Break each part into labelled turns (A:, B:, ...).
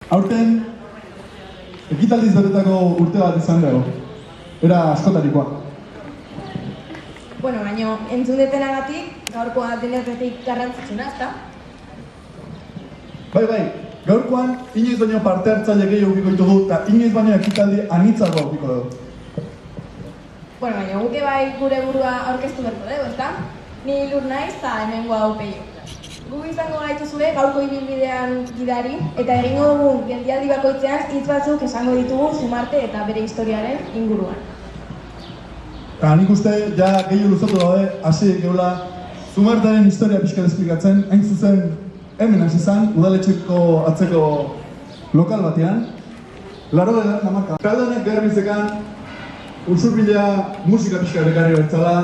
A: Aurten, ekitaldiz betetako urte bat izan dugu. Era askotarikoa.
B: Bueno, baina entzun detenagatik, gaurkoa denetetik garrantzitsuna, ezta?
A: Bai, gaurkoan inoiz baino parte hartzaile gehiago ukiko ditugu eta inoiz baino ekitaldi anitzago ukiko dugu.
B: Bueno, baina guke bai gure burua aurkeztu berko dugu, ezta? Ni Lur naiz eta hemengo hau Peio. Gu izango gaituzue gaurko ibilbidean gidari eta egingo dugun geldialdi bakoitzean hitz batzuk esango ditugu Zumarte eta bere historiaren inguruan.
A: Eta nik uste, ja gehiago luzatu daude, hasi geula Zumartearen historia pixka esplikatzen, hain zuzen hemen hasi izan, udaletxeko atzeko lokal batean. Laro da marka. Talde honek garbizekan Ursurbila musika pixka bekarri bertzala,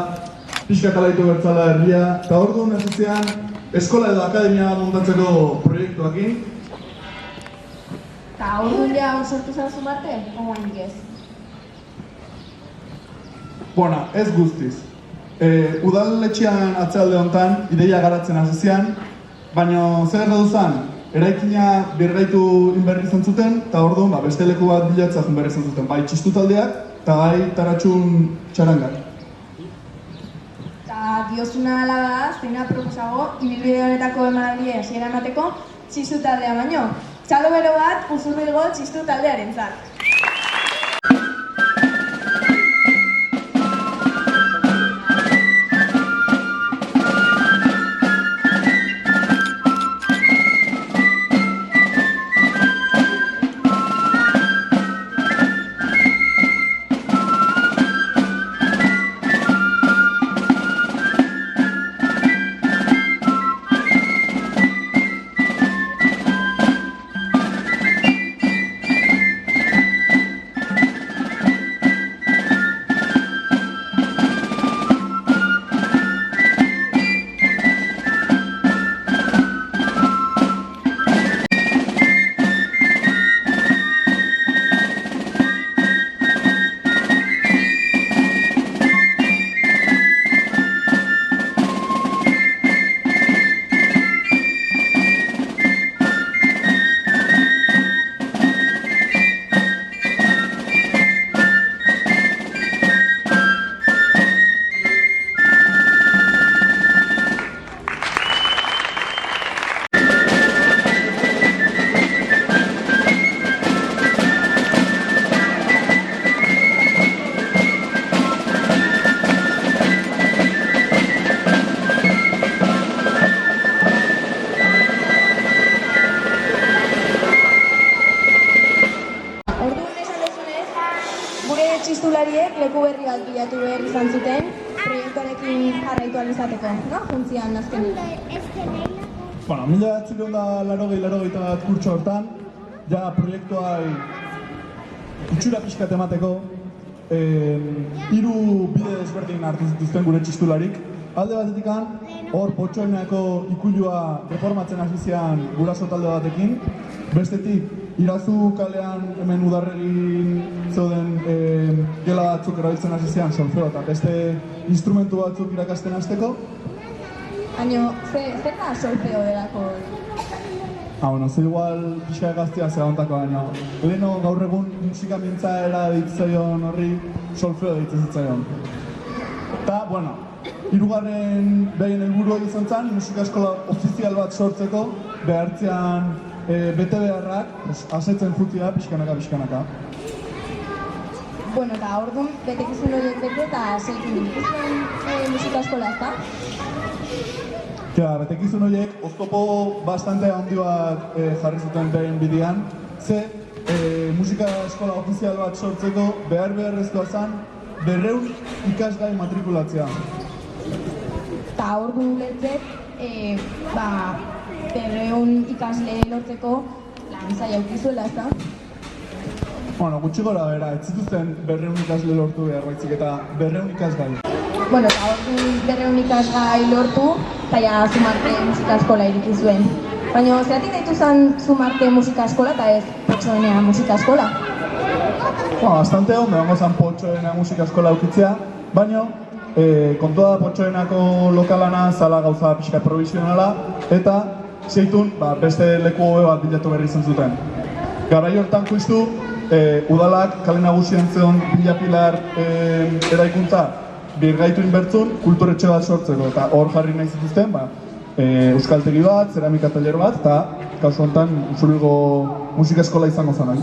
A: pixka talaitu bertzala herria, eta orduan hasi zian eskola edo akademia montatzeko proiektuakin.
B: Eta orduan ja sortu zen Zumarte? Oaindik ez?
A: Bona, ez guztiz. Udaletxean atzealde honetan ideia garatzen hasi zian, baina zer gertatu zen, eraikina birgaitu inberri izan zuten, eta orduan beste leku bat bilatzea inberri izan zuten, bai txistu taldeak eta bai taratxun txarangak.
B: Eta diozuna ala da, zeina proposago, ibilbide honetako emanaldia hasiera emateko txistu taldea baino. Txalo bero bat, Usurbilgo txistu taldearentzat. Txistulariek leku berri bat bilatu behar izan zuten proiektuarekin jarraitu alizateko, no? Juntzian azkenean.
A: Bueno, 1980 kurtso hortan, ja proiektua itxura pixkat emateko, 3 bide desberdin hartu zituzten gure txistularik. Alde batetik, hor Potxoeneko ikuilua reformatzen hasi zian guraso talde batekin. Bestetik, Irazu kalean hemen udarregin zeuden gela batzuk erabiltzen hasi zian solfeo eta beste instrumentu batzuk irakasten hasteko.
B: Baina, zer da solfeo delako?
A: Bueno, ze igual pixka gaztia zegontako baina. Leheno gaur egun musika mintzaera ditzaion horri solfeo ditzen zitzaion. Eta, bueno, hirugarren behin helburua izan zen, musika eskola ofizial bat sortzeko, behartzean bete beharrak, asetzen jutia pixkanaka.
B: Bueno, eta orduan betekizun horiek bete eta asetzen dituzuen musika eskola, ezta?
A: Betekizun horiek oztopo bastante handi bat jarri zuten beren bidean, ze musika eskola ofizial bat sortzeko beharrezkoa zen 200 ikasgai matrikulatzea.
B: Eta orduan letzek, 200 ikasle lortzeko lan zaila aukizuela, ezta?
A: Bueno, gutxi gora bera, ez zituzten 200 ikasle lortu behar baitzik eta 200 ikasgai.
B: Bueno, eta orduan 200 ikasgai lortu, eta ja Zumarte musika eskola iriki zuen. Baina, zeratik deitu zen Zumarte musika eskola eta ez Potxoenea musika eskola?
A: Bastante ondo dago zen Potxoenea musika eskola aukitzea, baina kontua da Potxoenako lokalana zala gauza pixka provisionala eta zeitun beste leku hobe bat bilatu berri izan zuten. Garai hortan justu, udalak kale nagusian zeon Villa Pilar eraikuntza birgaitu inbertzun kulturetxe bat sortzeko, eta hor jarri nahi zituzten, euskaltegi bat, zeramika taller bat, eta kasu honetan Usurbilgo musika eskola izango zen.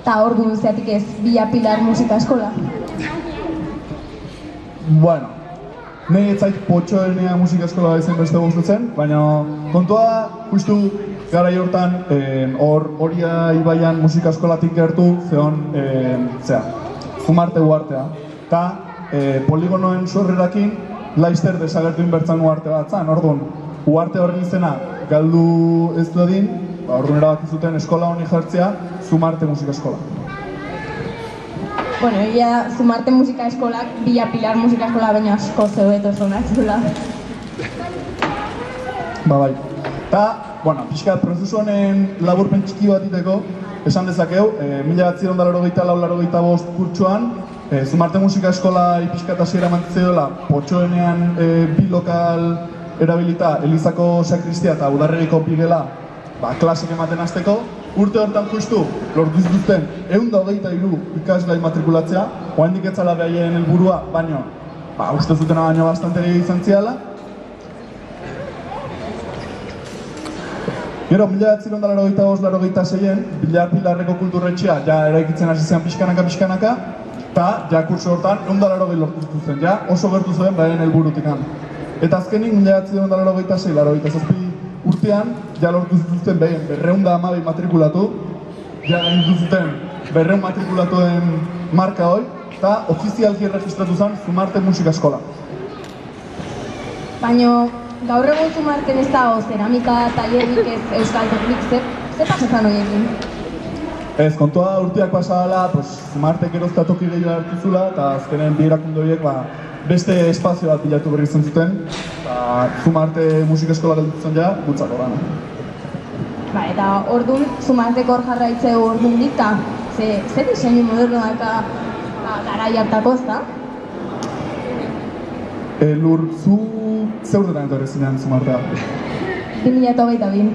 B: Eta hor zeatik ez Villa Pilar musika eskola?
A: Bueno, nahi etzait Potxoenea musika eskola izen beste gustutzen, baina kontua justu garai hortan Oria ibaian musika eskolatik gertu zeon Zumarte uhartea. Eta poligonoen sorrerakin Laister desagertu inbertzan uarte bat zan, orduan, uarte horren izena galdu ez du edin, orduan erabaki zuten eskola honi jartzea Zumarte musika eskola.
B: Bueno, egia Zumarte musika eskolak Villa Pilar musika eskola baina asko zeueto zonak zula.
A: Bai. Eta, pixka prozesu honen laburpen txiki bat iteko, esan dezakeu, 1984-85 kurtsuan, Zumarte musika eskola pixka eta hasiera mantitzeola Potxoenean bi lokal erabilita Elizako sakristia eta Udarregiko bigela klasik ematen hasteko. Urte hortan justu lortu zituzten 123 ikasgai matrikulatzea, oraindik ez zela behaien helburua, baina uste zutena baino bastante gehiago izan ziala. Gero, 1985-86-en, Villa Pilarreko kulturretxea eraikitzen hasi zen pixkanaka, eta kurtso hortan 180 lortu zituzten, oso gertu zuen behaien helburutikan. Eta azkenik, 1986-87 urtean, lortu zituzten behin 212 matrikulatu, gainditu zuten 200 matrikulatuen marka hoi, eta ofizialki erregistratu zen Zumarte musika eskola.
B: Baina, gaur egun Zumarten ez dago zeramika tallerrik ez euskaltegik, ze pasazan horiekin?
A: Ez, kontua urteak pasadala, Zumartek erozta toki gehiago hartu zula, eta azkenen bi erakunde horiek beste espazio bat bilatu berri izan zuten, Zumarte musika eskola gelditzen gutzako gana.
B: Eta orduan, Zumarteko hor jarraitzeu orduan dita, ze diseinu modernoak garai hartako, ezta?
A: Lur, zu zeurtetan etorri zinean Zumartea?
B: 2022.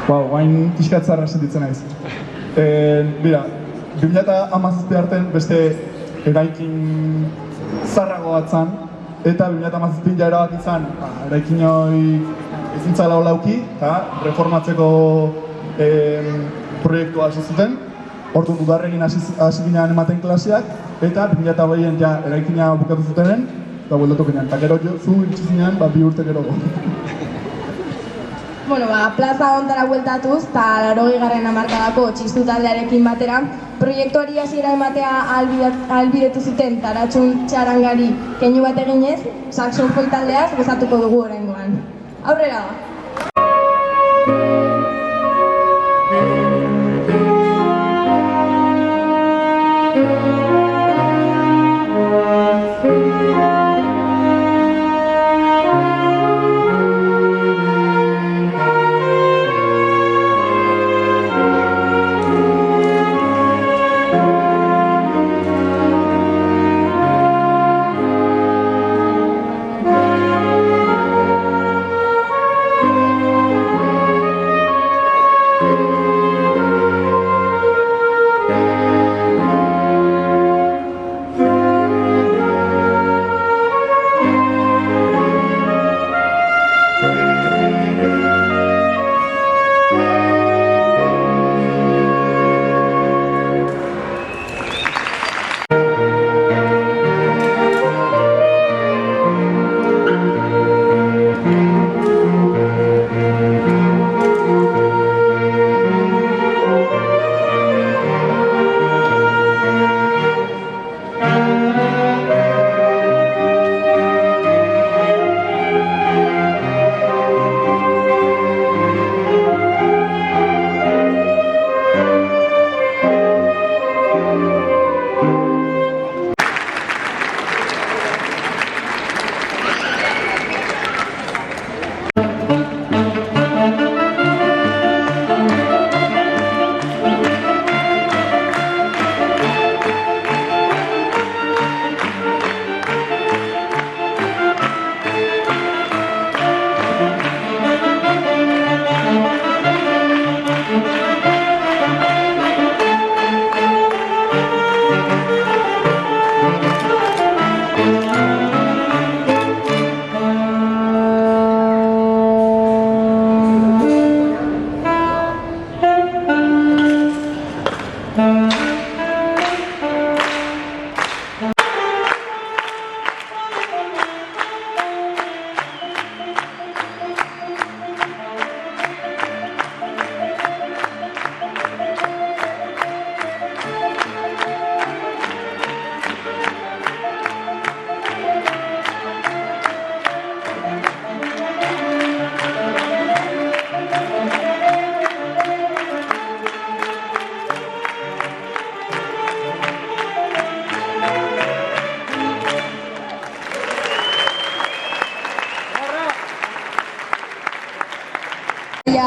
A: Guain pixkatzarra sentitzen naiz. Bira, 2017 artean beste eraikin zarrago bat zan, eta 2017 ja erabaki zan, eraikin hori ezin zala olauki, eta reformatzeko proiektua hasi zuten. Orduan Udarregin hasi ginean ematen klaseak, eta 2020an eraikina bukatu zutenen, eta bueltatu ginean. Eta gero zu itxizinean, 2 urte gero.
B: Plaza hontara bueltatuz, eta 80. hamarkadako txistu taldearekin batera, proiektuari hasiera ematea ahalbidetu zuten Taratxun Txarangari keinu bat eginez, saxofoi taldeaz gozatuko dugu oraingoan. Aurrera!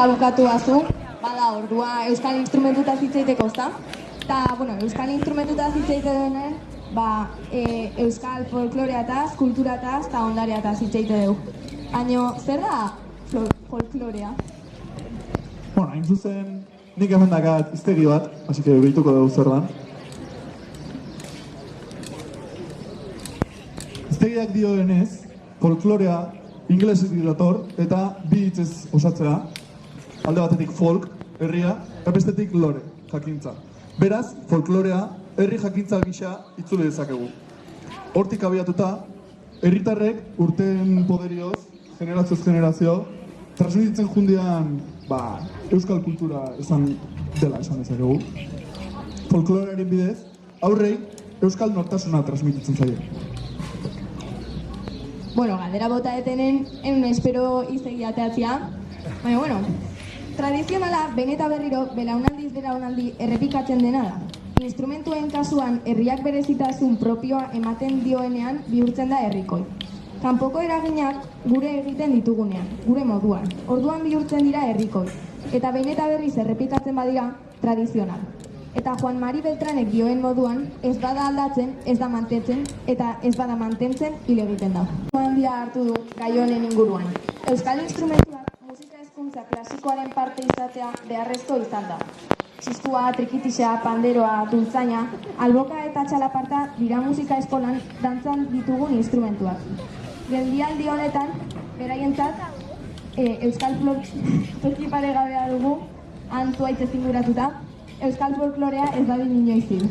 B: bukatu bazu, bada ordua euskal instrumentutaz hitz egiteko, ezta? Eta, euskal instrumentutaz hitz egiten euskal folkloreataz, kulturataz eta ondareataz hitz egite dugu. Baina, zer da folklorea?
A: Hain zuzen, nik hemen dakat iztegi bat, hasi que behituko dugu zer dan. Iztegiak dioenez, folklorea inglesetik dator eta bi hitzez osatzea, alde batetik folk, herria, eta bestetik lore, jakintza. Beraz, folklorea herri jakintza gisa itzule dezakegu. Hortik abiatuta, herritarrek urteen poderioz, generazioz generazio, transmititzen jundian euskal kultura esan dela esan dezakegu. Folklorearen bidez, aurrei euskal nortasuna transmititzen zaio.
B: Galdera bota etenen, enun espero izegi ateatzia. Baina, tradizionala, behin eta berriro, belaunaldiz belaunaldi errepikatzen dena da. Instrumentuen kasuan, herriak berezitasun propioa ematen dioenean bihurtzen da herrikoi. Kanpoko eraginak gure egiten ditugunean, gure moduan. Orduan bihurtzen dira herrikoi. Eta behin eta berriz errepikatzen badira, tradizional. Eta Juan Mari Beltranek dioen moduan, ez bada aldatzen, ez da mantentzen, eta ez bada mantentzen, hil egiten da. Handia hartu du gai honen inguruan. Euskal instrumentuak musika hezkuntza klasikoaren parte izatea beharrezko izan da. Txistua, trikitisa, panderoa, dultzaina, alboka eta txalaparta dira musika eskolan dantzan ditugun instrumentuak. Geldialdi honetan, beraientzat, euskal toki paregabea dugu, antua hitz ezinguratuta, euskal folklorea ez dadin inoiz hil.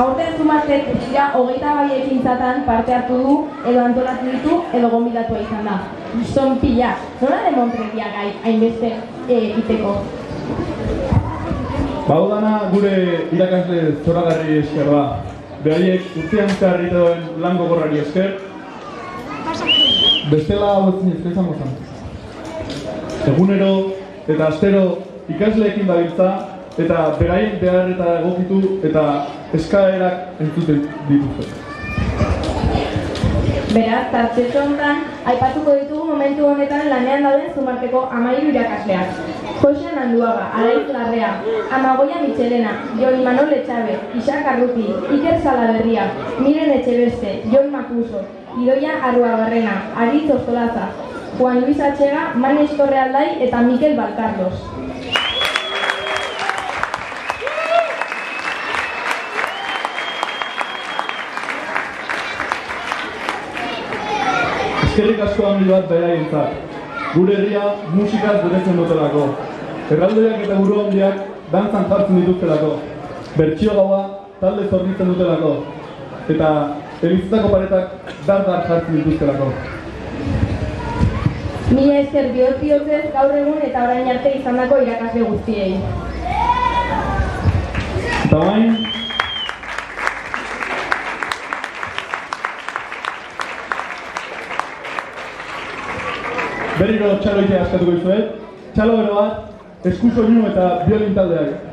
C: Aurten zumatzek guztira 22 ekintzatan parte hartu du, edo antolatu ditu, edo gonbidatua izan da. Gizon pila, nola demontregia gai hainbeste iteko?
A: Baudana gure irakasle zoragarri esker da. Beraiek urtean zehar egiten lan gogorrari esker. Bestela hau ezin izango zen. Egunero eta astero ikasleekin dabiltza eta beraien beharretara egokitu eta eskaerak entzuten dituzte.
C: Beraz, tartetxo honetan, aipatuko ditugu momentu honetan lanean dauden Zumarteko 13 irakasleak. Jose Nanduaga, Araiz Larrea, Amagoia Michelena, Jon Imanol Etxabe, Isak Arruti, Iker Salaberria, Miren Etxebeste, Jon Makuso, Idoia Arruabarrena, Aritz Ostolaza, Juan Luis Atxega, Manes Torrealdai eta Mikel Balcarlos.
A: Eskerrik asko handi bat beraientzat. Gure herria musikaz betetzen dutelako. Erraldoiak eta buru handiak dantzan jartzen dituztelako. Bertsio gaua talde zornitzen dutelako. Eta elizetako paretak dar jartzen dituztelako.
C: Mila esker bihotz-bihotzez gaur egun eta orain arte izandako irakasle guztiei.
A: Eta bain, berriro txaloitea askatuko izuet. Txalo bero bat, esku soinu eta biolin taldeak.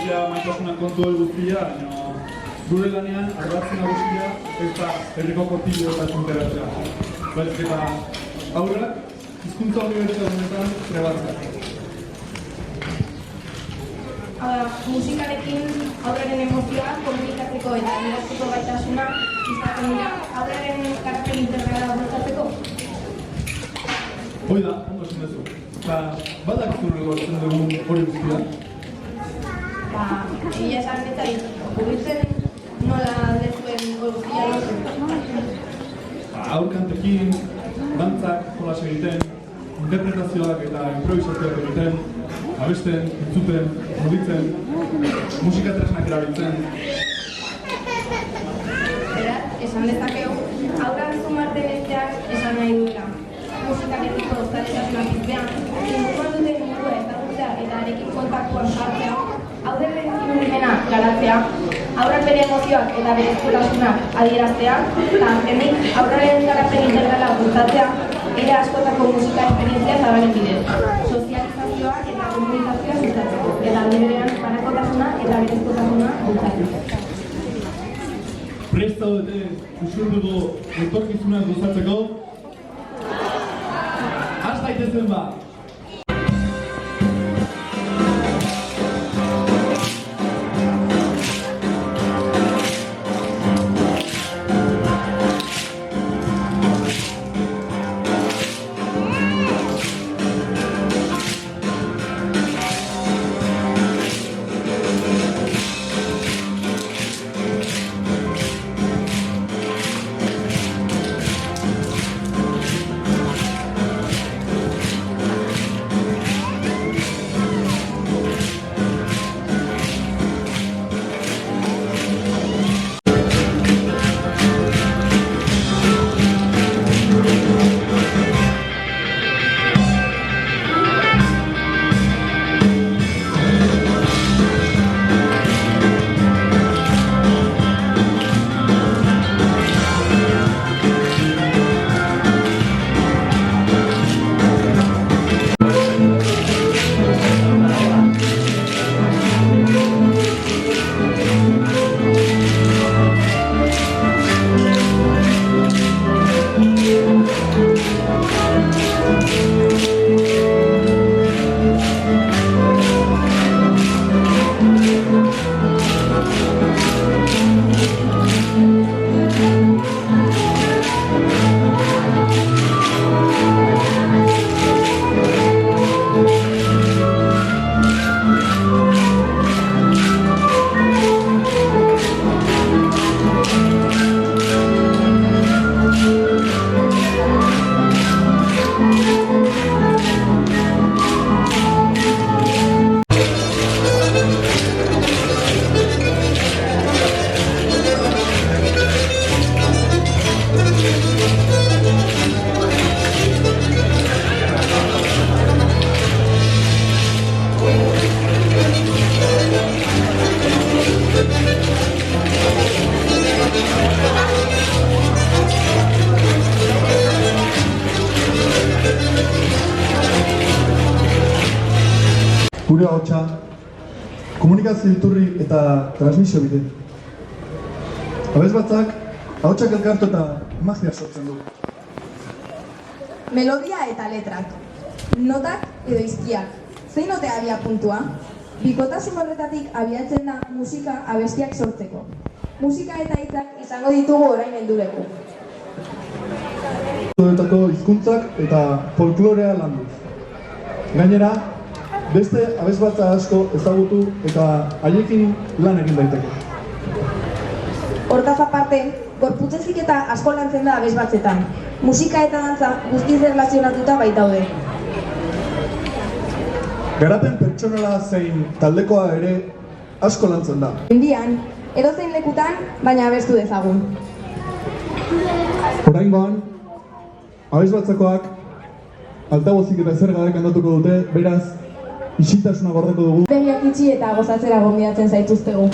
A: egitea maitasunan kontu hori guztia, baina gure lanean arratzen nagusia ez da herriko kortillo eta txunteratzea. Baizik eta aurrak hizkuntza unibertsitate honetan trebatzea.
C: Musikarekin aurraren emozioak komunikatzeko eta adierazteko gaitasuna izaten dira aurraren garapen integrala bultzatzeko.
A: Hoi da, ondo esan duzu. Eta badakizu lortzen dugun hori guztia?
C: Egia esan eta gubitzen nola aldezuen hori guztia lortzen.
A: Aurkantekin, dantzak, jolas egiten, interpretazioak eta improvisazioak egiten, abesten, entzuten, mugitzen, musika tresnak erabiltzen.
C: Beraz, esan dezakegu, aurrak zumarte besteak esan nahi duela. Musikarekiko zaletasuna piztean, inguruan duten mundua ezagutzea eta arekin kontaktuan jartzea, aurraren irudimena garatzea, aurrak bere emozioak eta bere ezkutasunak adieraztea, eta azkenik aurraren garapen integrala bultzatzea, era askotako musika esperientzia zabalen bidez. Sozializazioa eta komunikazioa sustatzeko, eta aldi berean banakotasuna eta bere ezkutasuna bultzatzeko.
A: Prest zaudete usurduko etorkizuna gozatzeko? Has daitezen ba! Gure ahotsa, komunikazio iturri eta transmisio bide. Abesbatzak, ahotsak elkartu eta magia sortzen du.
B: Melodia eta letrak. Notak edo izkiak. Zein note abia puntua? Bikotasun horretatik abiatzen da musika abestiak sortzeko. Musika eta hitzak izango ditugu orain helduleku.
A: Horietako hizkuntzak eta folklorea landuz. Gainera, beste abesbatza asko ezagutu eta haiekin lan egin daiteke.
B: Hortaz aparte, gorputzezik eta asko lantzen da abesbatzetan. Musika eta dantza guztiz erlazionatuta baitaude.
A: Garapen pertsonala zein taldekoa ere asko lantzen da.
B: Mendian, edozein lekutan, baina abestu dezagun.
A: Oraingoan, abesbatzakoak altabozik eta zer gadek handatuko dute, beraz, isiltasuna gordeko dugu.
B: Begiak itxi eta gozatzera gonbidatzen zaituztegu.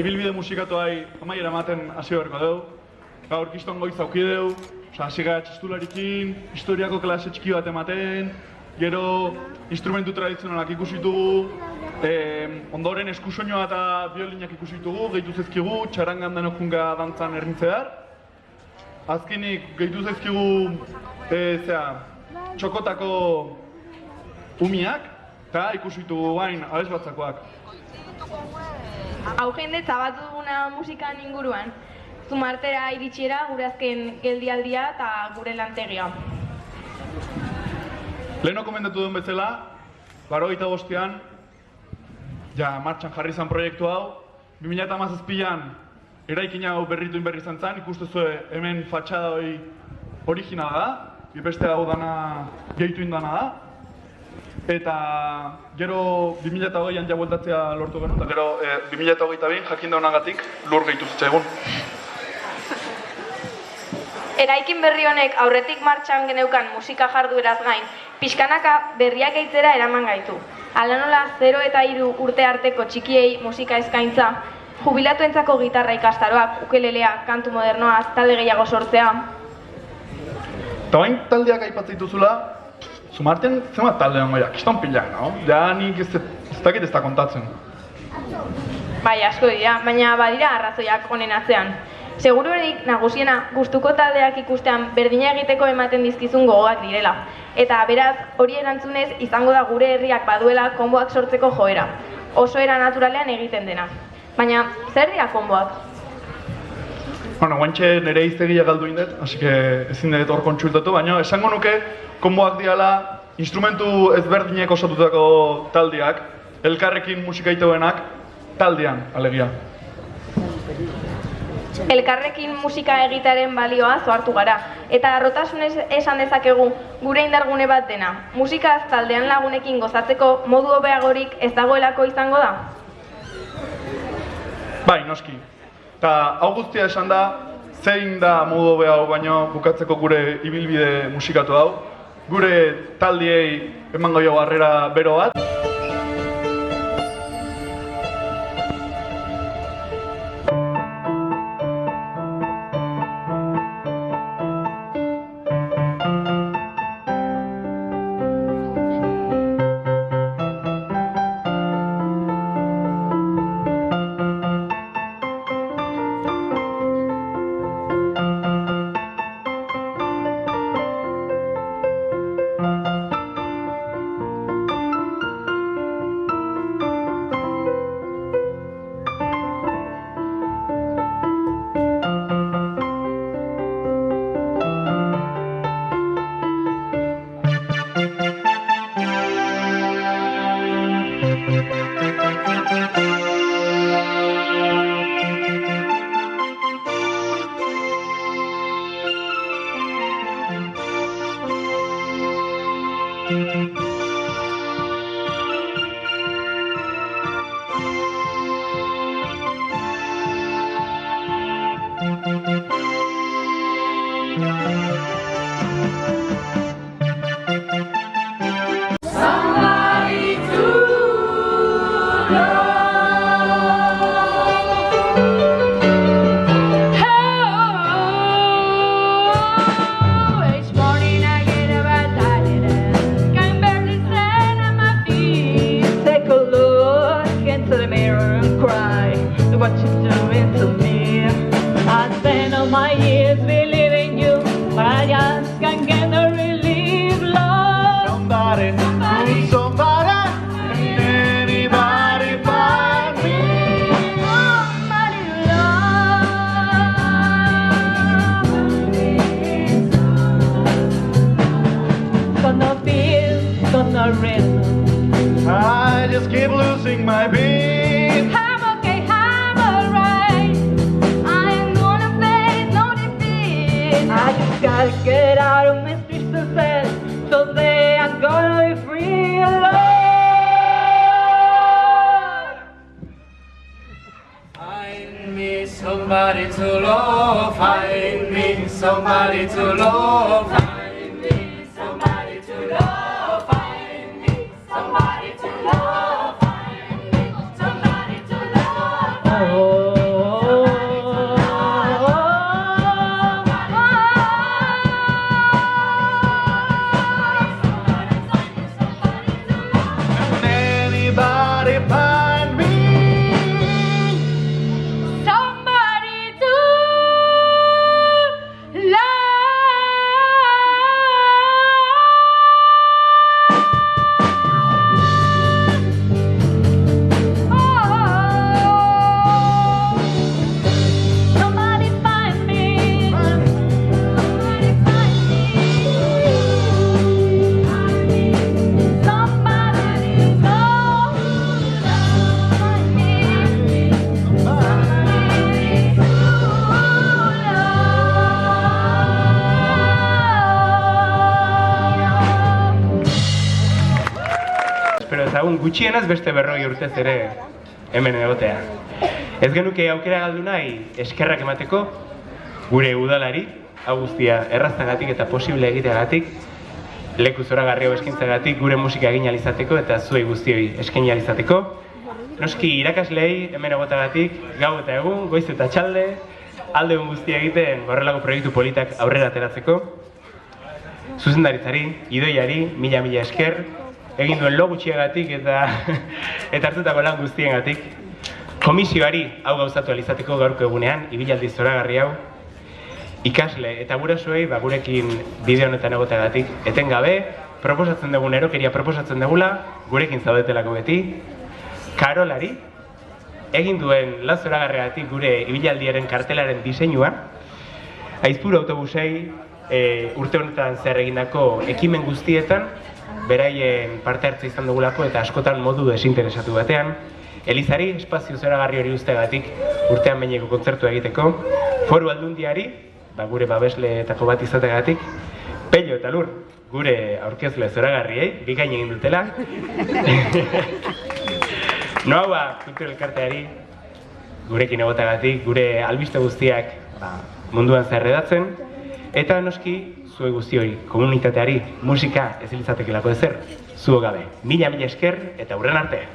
A: ibilbide musikatuai amaiera ematen hasi beharko dugu. Gaur kiston goiz auki dugu, hasi gara txistularikin, historiako klase txiki bat ematen, gero instrumentu tradizionalak ikusi ditugu, ondoren eskusoinoa eta biolinak ikusi ditugu, gehitu zezkigu, txarangan denok junga dantzan errintzear. Azkenik gehitu zezkigu txokotako umiak, eta ikusi ditugu bain abes batzakoak.
C: Hau jende zabatu duguna musikan inguruan, Zumartera iritsiera gure azken geldialdia eta gure lantegia.
A: Leheno komentatu duen bezala, 85an, martxan jarri zen proiektu hau, 2017an eraikin hau berritu berri izan zen, ikustezue hemen fatxada originala da, beste hau dana gehitu indana da. Eta gero 2008an ja bueltatzea lortu genuen, eta gero 2022 jakin daunagatik lur gehitu zitzaigun.
C: Eraikin berri honek aurretik martxan geneukan musika jardueraz gain, pixkanaka berriak eitzera eraman gaitu. Hala nola 0 eta 3 urte arteko txikiei musika eskaintza, jubilatuentzako gitarra ikastaroak, ukelelea, kantu modernoa, talde gehiago sortzea.
A: Eta bain taldeak aipatzen dituzula, Zumarten zenbat talde hongo kiston pilak, no? Ja nik ez dakit ez da kontatzen.
C: Bai, asko dira, baina badira arrazoiak honen atzean. Segururik nagusiena gustuko taldeak ikustean berdina egiteko ematen dizkizun gogoak direla. Eta beraz, hori erantzunez izango da gure herriak baduela konboak sortzeko joera. Oso era naturalean egiten dena. Baina, zer dira konboak?
A: Bueno, guantxe nire iztegia galdu indet, hasi que ezin dut hor kontsultatu, baina esango nuke konboak diala instrumentu ezberdinek osatutako taldeak, elkarrekin musika itoenak taldean, alegia.
C: Elkarrekin musika egitearen balioa zoartu gara, eta harrotasunez esan dezakegu gure indargune bat dena. Musikaz taldean lagunekin gozatzeko modu hobeagorik ez dagoelako izango da?
A: Bai, noski. Eta hau guztia esan da, zein da modu hobea baino bukatzeko gure ibilbide musikatu hau, gure taldiei emango jo harrera bero bat. I just keep losing my beat.
C: I'm okay, I'm alright. I ain't gonna face no defeat. I just gotta get out of mystery success, so they are gonna be free alone.
D: Find me somebody to love. Find me somebody to love. Find me somebody to love. Find me somebody to love. Find me somebody to love. Oh.
E: gutxienez beste 40 urtez ere hemen egotea. Ez genuke aukera galdu nahi eskerrak emateko gure udalari, hau guztia erraztagatik eta posible egiteagatik, leku zoragarri hau eskaintzagatik, gure musika egin ahal izateko eta zuei guztioi eskaini ahal izateko. Noski irakasleei hemen egotagatik, gau eta egun, goiz eta txalde, alde egun guztia egiten horrelako proiektu politak aurrera ateratzeko. Zuzendaritzari, idoiari, mila esker, egin duen lo gutxiagatik eta hartutako lan guztiengatik. Komisioari hau gauzatu ahal izateko gaurko egunean, ibilaldi zoragarri hau, ikasle eta gurasoei gurekin bideo honetan egoteagatik etengabe, proposatzen dugun erokeria proposatzen dugula, gurekin zaudetelako beti. Karolari, egin duen lan zoragarriagatik gure ibilaldiaren kartelaren diseinua, Aizpuru autobusei urte honetan zer egindako ekimen guztietan, beraien parte hartze izan dugulako eta askotan modu desinteresatu batean, Elizari espazio zoragarri hori ustegatik urtean behineko kontzertua egiteko, Foru Aldundiari, gure babesleetako bat izategatik, Pello eta Lur, gure aurkezle zoragarriei, bikain egin dutela. Noa kultur elkarteari, gurekin egotagatik, gure albiste guztiak munduan zer redatzen, eta noski zue guztioi, komunitateari, musika ez ilizatekelako ezer, zuo gabe. Mila esker eta hurren arte!